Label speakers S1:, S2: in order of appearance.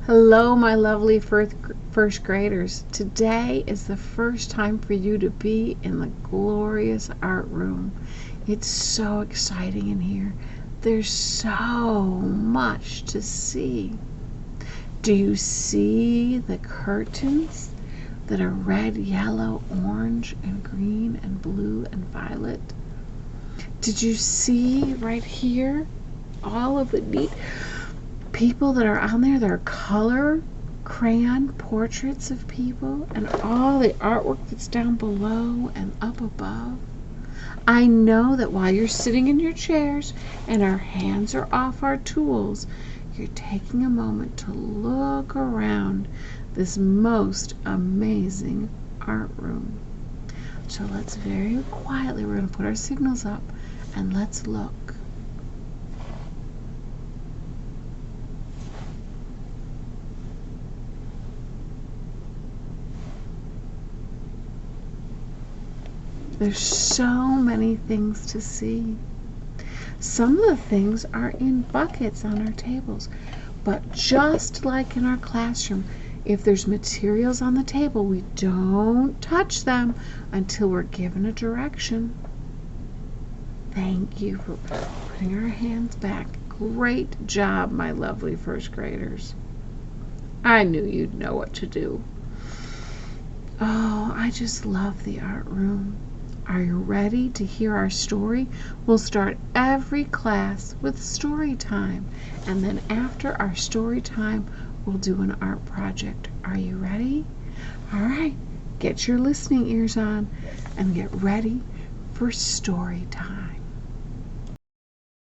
S1: Hello, my lovely first graders. Today is the first time for you to be in the glorious art room. It's so exciting in here. There's so much to see. Do you see the curtains that are red, yellow, orange, and green, and blue, and violet? Did you see right here all of the neat people that are on there? There are color crayon portraits of people and all the artwork that's down below and up above. I know that while you're sitting in your chairs and our hands are off our tools, you're taking a moment to look around this most amazing art room. So let's very quietly, we're going to put our signals up and let's look. There's so many things to see. Some of the things are in buckets on our tables, but just like in our classroom, if there's materials on the table, we don't touch them until we're given a direction. Thank you for putting our hands back. Great job, my lovely first graders. I knew you'd know what to do. Oh, I just love the art room. Are you ready to hear our story? We'll start every class with story time, and then after our story time, we'll do an art project. Are you ready? All right, get your listening ears on and get ready for story time.